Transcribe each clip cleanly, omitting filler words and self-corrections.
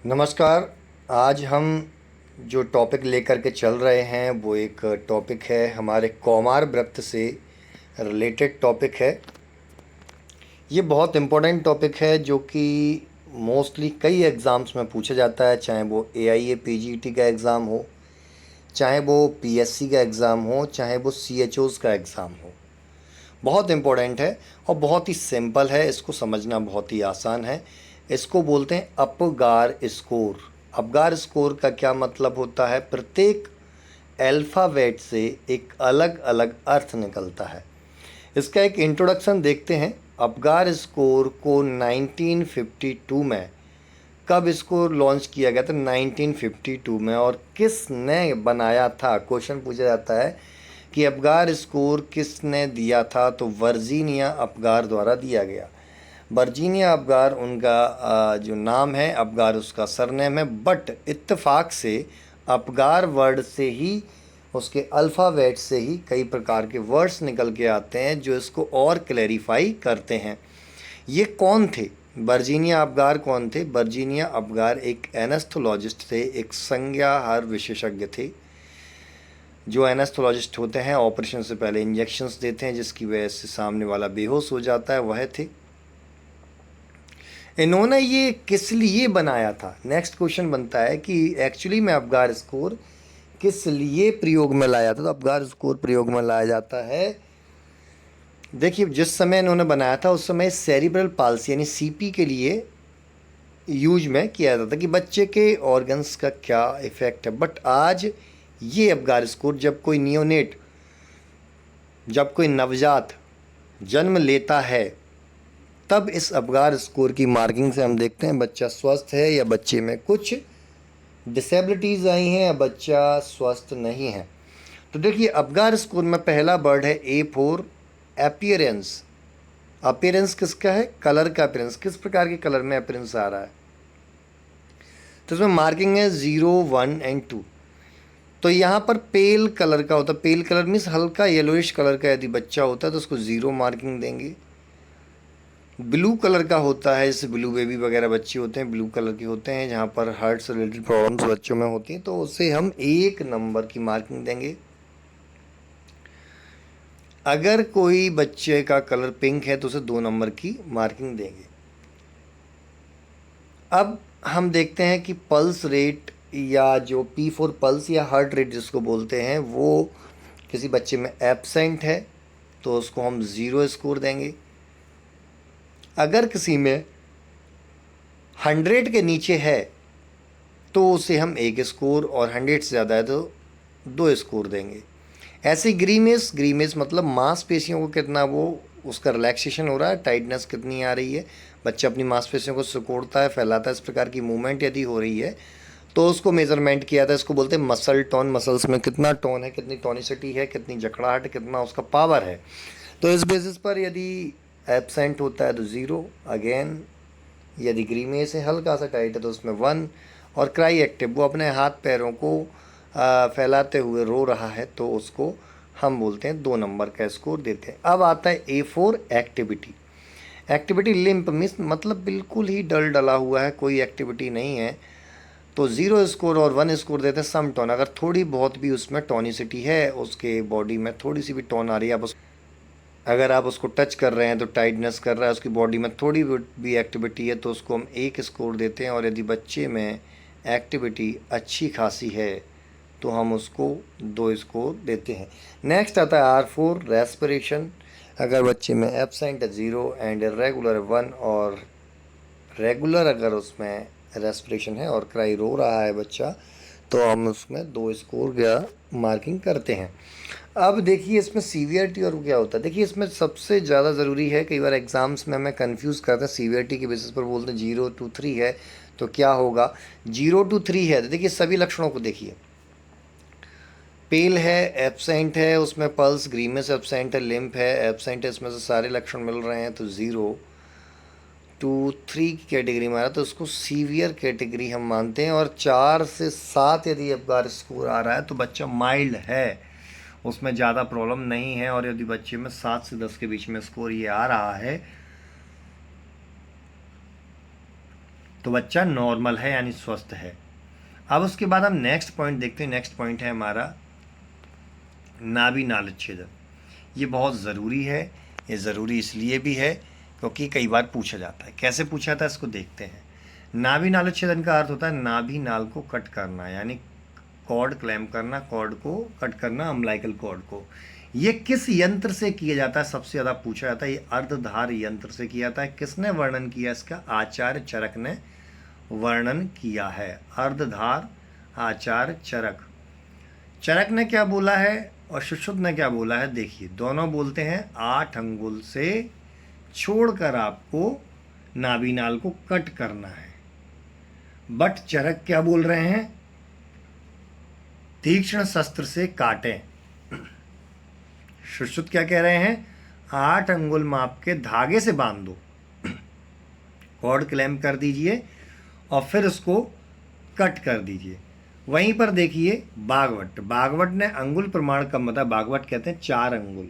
नमस्कार। आज हम जो टॉपिक लेकर के चल रहे हैं वो एक टॉपिक है हमारे कौमार व्रत से रिलेटेड टॉपिक है। ये बहुत इम्पोर्टेंट टॉपिक है जो कि मोस्टली कई एग्ज़ाम्स में पूछा जाता है, चाहे वो AIA PGT का एग्ज़ाम हो, चाहे वो PSC का एग्ज़ाम हो, चाहे वो CHOs का एग्ज़ाम हो। बहुत इम्पोर्टेंट है और बहुत ही सिंपल है, इसको समझना बहुत ही आसान है। इसको बोलते हैं अपगार स्कोर। अपगार स्कोर का क्या मतलब होता है? प्रत्येक अल्फ़ाबेट से एक अलग अलग अर्थ निकलता है। इसका एक इंट्रोडक्शन देखते हैं। अपगार स्कोर को 1952 में कब इसको लॉन्च किया गया था? 1952 में। और किसने बनाया था? क्वेश्चन पूछा जाता है कि अपगार स्कोर किसने दिया था, तो वर्जीनिया अपगार द्वारा दिया गया। वर्जीनिया अपगार उनका जो नाम है, अपगार उसका सरनेम है, बट इत्तेफाक से अपगार वर्ड से ही, उसके अल्फ़ाबेट से ही कई प्रकार के वर्ड्स निकल के आते हैं जो इसको और क्लैरिफाई करते हैं। ये कौन थे? वर्जीनिया अपगार कौन थे? वर्जीनिया अपगार एक एनेस्थोलॉजिस्ट थे, एक संज्ञाहार विशेषज्ञ थे। जो एनेस्थोलॉजिस्ट होते हैं ऑपरेशन से पहले इंजेक्शंस देते हैं जिसकी वजह से सामने वाला बेहोश हो जाता है, वह थे। इन्होंने ये किस लिए बनाया था? नेक्स्ट क्वेश्चन बनता है कि एक्चुअली में अपगार स्कोर किस लिए प्रयोग में लाया था। तो अपगार स्कोर प्रयोग में लाया जाता है, देखिए जिस समय इन्होंने बनाया था उस समय सेरिब्रल पाल्सी यानी CP के लिए यूज में किया जाता था कि बच्चे के ऑर्गन्स का क्या इफ़ेक्ट है। बट आज ये अपगार स्कोर, जब कोई नवजात जन्म लेता है तब इस अपगार स्कोर की मार्किंग से हम देखते हैं बच्चा स्वस्थ है या बच्चे में कुछ डिसेबिलिटीज़ आई हैं या बच्चा स्वस्थ नहीं है। तो देखिए अपगार स्कोर में पहला वर्ड है A4 अपीयरेंस। अपीयरेंस किसका है? कलर का अपीयरेंस, किस प्रकार के कलर में अपीयरेंस आ रहा है। तो इसमें मार्किंग है 0, 1 एंड 2। तो यहाँ पर पेल कलर का होता है, पेल कलर मीन्स हल्का येलोइश कलर का यदि बच्चा होता है तो उसको 0 मार्किंग देंगे। ब्लू कलर का होता है, जैसे ब्लू बेबी वगैरह बच्चे होते हैं ब्लू कलर के होते हैं, जहाँ पर हार्ट से रिलेटेड प्रॉब्लम्स बच्चों में होती हैं, तो उसे हम 1 नंबर की मार्किंग देंगे। अगर कोई बच्चे का कलर पिंक है तो उसे 2 नंबर की मार्किंग देंगे। अब हम देखते हैं कि पल्स रेट या जो P4 पल्स या हार्ट रेट जिसको बोलते हैं, वो किसी बच्चे में एब्सेंट है तो उसको हम 0 स्कोर देंगे। अगर किसी में 100 के नीचे है तो उसे हम 1 स्कोर, और 100 से ज़्यादा है तो 2 स्कोर देंगे। ऐसे ग्रीमेस मतलब मांसपेशियों को कितना वो उसका रिलैक्सेशन हो रहा है, टाइटनेस कितनी आ रही है, बच्चा अपनी मांसपेशियों को सिकोड़ता है, फैलाता है, इस प्रकार की मूवमेंट यदि हो रही है तो उसको मेजरमेंट किया था। इसको बोलते हैं मसल टोन। मसल्स में कितना टोन है, कितनी टोनिसिटी है, कितनी जकड़ाहट है, कितना उसका पावर है। तो इस बेसिस पर यदि एब्सेंट होता है तो 0 अगेन, यदि ग्रीमेस है हल्का सा टाइट है तो उसमें 1, और क्राई एक्टिव वो अपने हाथ पैरों को फैलाते हुए रो रहा है तो उसको हम बोलते हैं 2 नंबर का स्कोर देते हैं। अब आता है A4 activity. Activity limp means मतलब बिल्कुल ही डल डला हुआ है, कोई एक्टिविटी नहीं है, तो 0 स्कोर और 1 स्कोर देते हैं सम टोन। अगर थोड़ी बहुत भी उसमें टोनिसिटी है, उसके बॉडी में थोड़ी सी भी टोन आ रही है, अगर आप उसको टच कर रहे हैं तो टाइटनेस कर रहा है, उसकी बॉडी में थोड़ी भी एक्टिविटी है तो उसको हम 1 स्कोर देते हैं। और यदि बच्चे में एक्टिविटी अच्छी खासी है तो हम उसको 2 स्कोर देते हैं। नेक्स्ट आता है R4 रेस्पिरेशन। अगर बच्चे में एब्सेंट है 0 एंड इरेगुलर 1, और रेगुलर अगर उसमें रेस्पिरेशन है और क्राई रो रहा है बच्चा तो हम उसमें 2 स्कोर या मार्किंग करते हैं। अब देखिए इसमें सीवियरिटी और क्या होता है। देखिए इसमें सबसे ज़्यादा ज़रूरी है, कई बार एग्ज़ाम्स में हमें कंफ्यूज करते हैं, सीवियरिटी के बेसिस पर बोलते हैं 0 to 3 है तो क्या होगा। 0 to 3 है तो देखिए सभी लक्षणों को देखिए, पेल है, एब्सेंट है, उसमें पल्स ग्रीमेस एब्सेंट है, लिम्प है एब्सेंट है, इसमें से सारे लक्षण मिल रहे हैं तो 0 to 3 की कैटेगरी में आ रहा है तो उसको सीवियर कैटेगरी हम मानते हैं। और 4 से 7 यदि अपगार स्कोर आ रहा है तो बच्चा माइल्ड है, उसमें ज़्यादा प्रॉब्लम नहीं है। और यदि बच्चे में 7 से 10 के बीच में स्कोर ये आ रहा है तो बच्चा नॉर्मल है यानी स्वस्थ है। अब उसके बाद हम नेक्स्ट पॉइंट देखते हैं। नेक्स्ट पॉइंट है हमारा नाभि नाल छेदन। ये बहुत ज़रूरी है। ये ज़रूरी इसलिए भी है क्योंकि कई बार पूछा जाता है। कैसे पूछा जाता है इसको देखते हैं। नाभि नाल छेदन का अर्थ होता है नाभि नाल को कट करना, यानी कॉर्ड क्लैम्प करना, कॉर्ड को कट करना, अम्बिलिकल कॉर्ड को। ये किस यंत्र से किया जाता है, सबसे ज़्यादा पूछा जाता है। ये अर्धधार यंत्र से किया जाता है। किसने वर्णन किया इसका? आचार्य चरक ने वर्णन किया है। अर्धधार आचार्य चरक। चरक ने क्या बोला है और सुश्रुत ने क्या बोला है? देखिए, दोनों बोलते हैं 8 अंगुल से छोड़कर आपको नाभि नाल को कट करना है। बट चरक क्या बोल रहे हैं? तीक्ष्ण शस्त्र से काटें। सुश्रुत क्या कह रहे हैं? 8 अंगुल माप के धागे से बांध दो, कॉर्ड क्लैम्प कर दीजिए और फिर उसको कट कर दीजिए। वहीं पर देखिए भागवत ने अंगुल प्रमाण कम बताया। भागवत कहते हैं 4 अंगुल।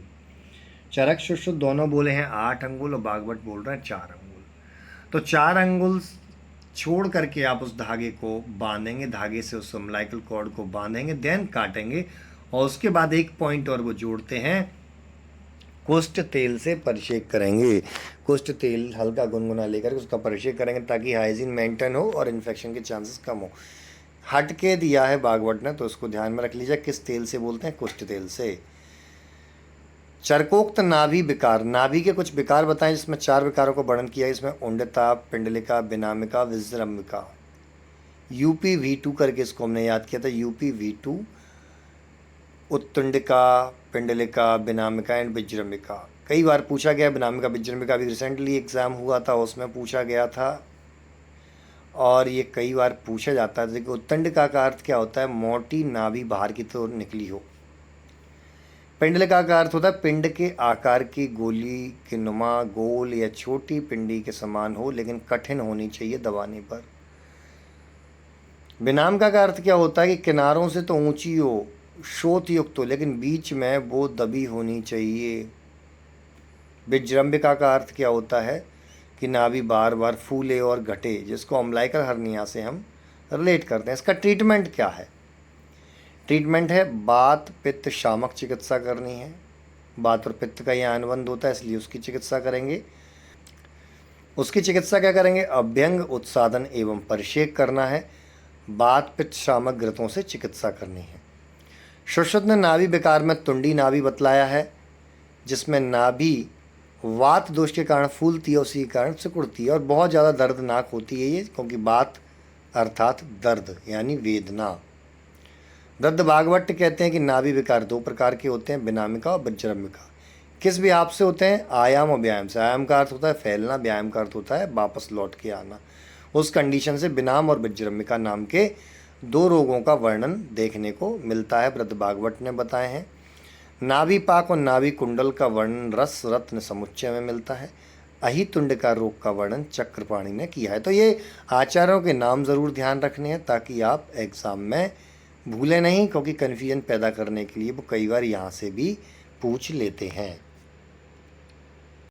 चरक सुश्रुत दोनों बोले हैं 8 अंगुल और भागवत बोल रहे हैं 4 अंगुल। तो 4 अंगुल छोड़ करके आप उस धागे को बांधेंगे, धागे से उस अम्बिलिकल कॉर्ड को बांधेंगे, देन काटेंगे। और उसके बाद एक पॉइंट और वो जोड़ते हैं, कुष्ठ तेल से परिषेक करेंगे। कुष्ठ तेल हल्का गुनगुना लेकर उसका परिषेक करेंगे ताकि हाइजीन मेंटेन हो और इन्फेक्शन के चांसेस कम हो। हट के दिया है भागवत ने, तो उसको ध्यान में रख लीजिए। किस तेल से बोलते हैं? कुष्ठ तेल से। चरकोक्त नाभि विकार। नाभि के कुछ विकार बताएं जिसमें 4 विकारों को वर्णन किया है। इसमें उंडता, पिंडलिका, विनामिका, विजृंभिका। UPV2 करके इसको हमने याद किया था। UPV2 उत्तुंडिका, पिंडलिका, विनामिका and विजृंभिका। कई बार पूछा गया। विनामिका विजृंभिका भी रिसेंटली एग्जाम हुआ था, उसमें पूछा गया था और ये कई बार पूछा जाता है। देखिए, उत्तुंडिका का अर्थ क्या होता है? मोटी नाभि बाहर की तरफ निकली हो। पिंडलिका का अर्थ होता है पिंड के आकार की गोली के नुमा, गोल या छोटी पिंडी के समान हो लेकिन कठिन होनी चाहिए दबाने पर। विनामिका का अर्थ क्या होता है? कि किनारों से तो ऊंची हो, शोथ युक्त हो, लेकिन बीच में वो दबी होनी चाहिए। विजृंभिका का अर्थ क्या होता है? कि नाभि बार बार फूले और घटे, जिसको अम्बिलिकल हर्निया से हम रिलेट करते हैं। इसका ट्रीटमेंट क्या है? ट्रीटमेंट है वात पित्त शामक चिकित्सा करनी है। वात और पित्त का यहाँ अनुबंध होता है, इसलिए उसकी चिकित्सा करेंगे। उसकी चिकित्सा क्या करेंगे? अभ्यंग, उत्साधन एवं परिषेक करना है। वात पित्त शामक घृतों से चिकित्सा करनी है। सुश्रुत ने नाभि विकार में तुंडी नाभि बतलाया है, जिसमें नाभि वात दोष के कारण फूलती है, उसी के कारण सिकुड़ती है और बहुत ज़्यादा दर्दनाक होती है ये, क्योंकि वात अर्थात दर्द यानी वेदना। दर्द भागवत कहते हैं कि नाभि विकार 2 प्रकार के होते हैं, विनामिका और विजृंभिका। किस व्याप से होते हैं? आयाम और व्यायाम से। आयाम का अर्थ होता है फैलना, व्यायाम का अर्थ होता है वापस लौट के आना। उस कंडीशन से विनाम और विजृंभिका नाम के 2 रोगों का वर्णन देखने को मिलता है, वृद्ध भागवत ने बताए हैं। नाभि पाक और नाभि कुंडल का वर्णन रस रत्न समुच्चय में मिलता है। अहितुंडिका रोग का वर्णन चक्रपाणि ने किया है। तो ये आचार्यों के नाम ज़रूर ध्यान रखने हैं ताकि आप एग्ज़ाम में भूलें नहीं, क्योंकि कन्फ्यूजन पैदा करने के लिए वो कई बार यहाँ से भी पूछ लेते हैं।